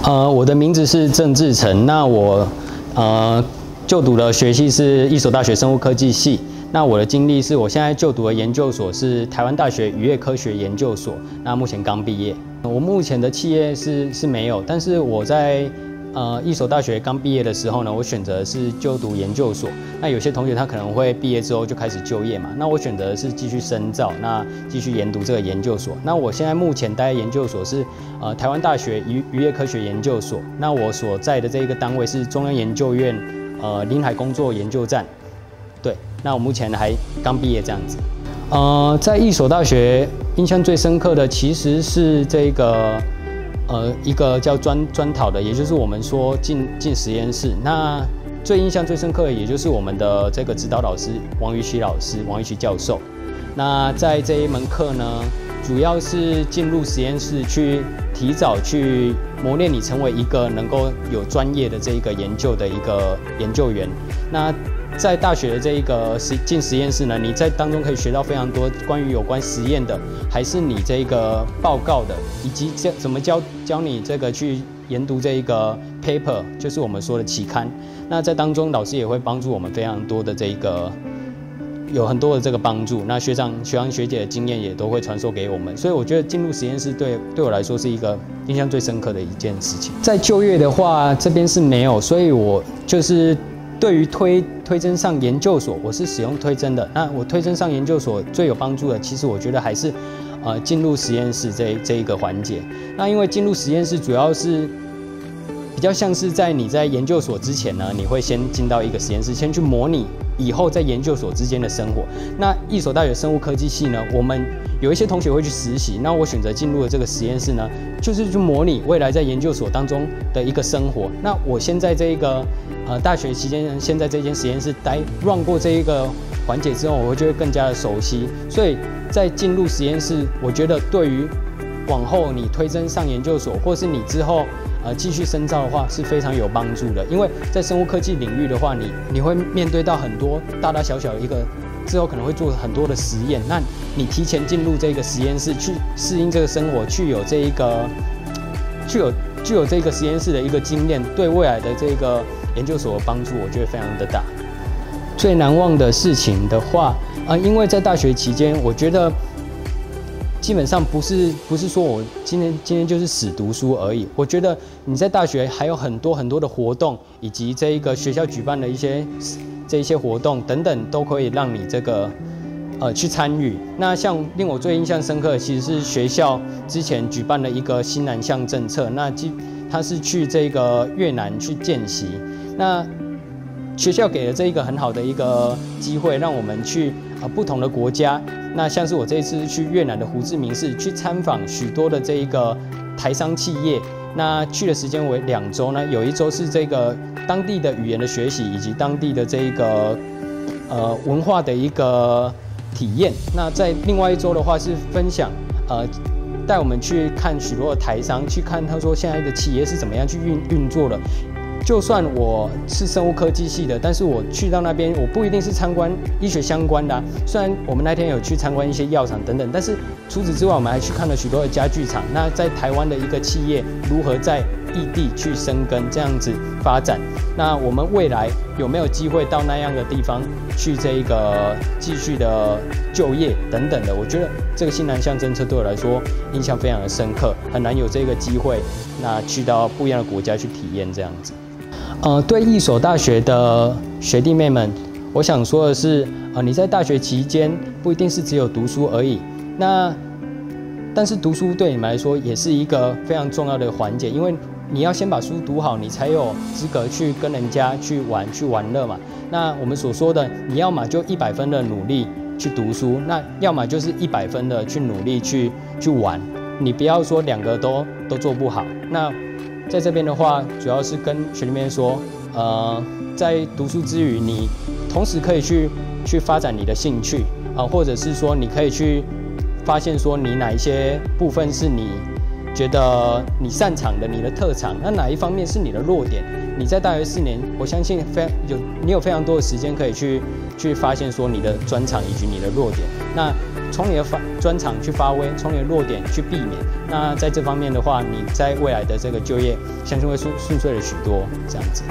我的名字是郑志成，那我就读的学系是一所大学生物科技系。那我的经历是我现在就读的研究所是台湾大学渔业科学研究所，那目前刚毕业。我目前的企业是没有，但是我在一所大学刚毕业的时候呢，我选择的是就读研究所。那有些同学他可能会毕业之后就开始就业嘛，那我选择的是继续深造，那继续研读这个研究所。那我现在目前待研究所是台湾大学渔业科学研究所，那我所在的这一个单位是中央研究院临海工作研究站。对，那我目前还刚毕业这样子。在一所大学印象最深刻的其实是这个一个叫专讨的，也就是我们说进实验室。那最印象最深刻的，也就是我们的这个指导老师王于琦教授。那在这一门课呢，主要是进入实验室去提早去磨练你成为一个能够有专业的这一个研究的一个研究员。那在大学的这一个进实验室呢，你在当中可以学到非常多关于有关实验的，还是你这个报告的，以及怎么教你这个去研读这一个 paper， 就是我们说的期刊。那在当中，老师也会帮助我们非常多的这一个，有很多的这个帮助。那学长学姐的经验也都会传授给我们，所以我觉得进入实验室对我来说是一个印象最深刻的一件事情。在就业的话，这边是没有，所以我就是对于推甄上研究所，我是使用推甄的。那我推甄上研究所最有帮助的，其实我觉得还是进入实验室这一个环节。那因为进入实验室主要是比较像是你在研究所之前呢，你会先进到一个实验室，先去模拟以后在研究所之间的生活。那一所大学生物科技系呢，我们有一些同学会去实习，那我选择进入了这个实验室呢，就是去模拟未来在研究所当中的一个生活。那我先在这一个大学期间，先在这间实验室run 过这一个环节之后，我就会更加的熟悉。所以在进入实验室，我觉得对于往后你推甄上研究所，或是你之后继续深造的话，是非常有帮助的。因为在生物科技领域的话，你会面对到很多大大小小的一个之后可能会做很多的实验。那你提前进入这个实验室去适应这个生活，具有这个实验室的一个经验，对未来的这个研究所的帮助，我觉得非常的大。最难忘的事情的话，因为在大学期间，我觉得基本上不是说我今天就是死读书而已。我觉得你在大学还有很多的活动，以及这一个学校举办的一些活动等等，都可以让你这个去参与。那像令我最印象深刻的，其实是学校之前举办了一个新南向政策，那他是去这个越南去见习。那学校给了这一个很好的一个机会，让我们去不同的国家。那像是我这一次去越南的胡志明市，去参访许多的这一个台商企业。那去的时间为2周呢，有1周是这个当地的语言的学习，以及当地的这一个文化的一个体验。那在另外1周的话是分享带我们去看许多的台商，去看他说现在的企业是怎么样去运作的。就算我是生物科技系的，但是我去到那边，我不一定是参观医学相关的虽然我们那天有去参观一些药厂等等，但是除此之外，我们还去看了许多的家具厂。那在台湾的一个企业如何在异地去生根，这样子发展。那我们未来有没有机会到那样的地方去这一个继续的就业等等的？我觉得这个新南向政策对我来说印象非常的深刻，很难有这个机会，那去到不一样的国家去体验这样子。对一所大学的学弟妹们，我想说的是，你在大学期间不一定是只有读书而已。但是读书对你们来说也是一个非常重要的环节，因为你要先把书读好，你才有资格去跟人家去玩乐嘛。那我们所说的，你要么就100分的努力去读书，那要么就是100分的去努力去玩。你不要说2个都做不好。那在这边的话，主要是跟学弟妹说，在读书之余，你同时可以去发展你的兴趣或者是说你可以去发现说你哪一些部分是你觉得你擅长的，你的特长，那哪一方面是你的弱点？你在大学4年，我相信你有非常多的时间可以去发现说你的专长以及你的弱点。那从你的专长去发挥，从你的弱点去避免。那在这方面的话，你在未来的这个就业，相信会顺遂了许多这样子。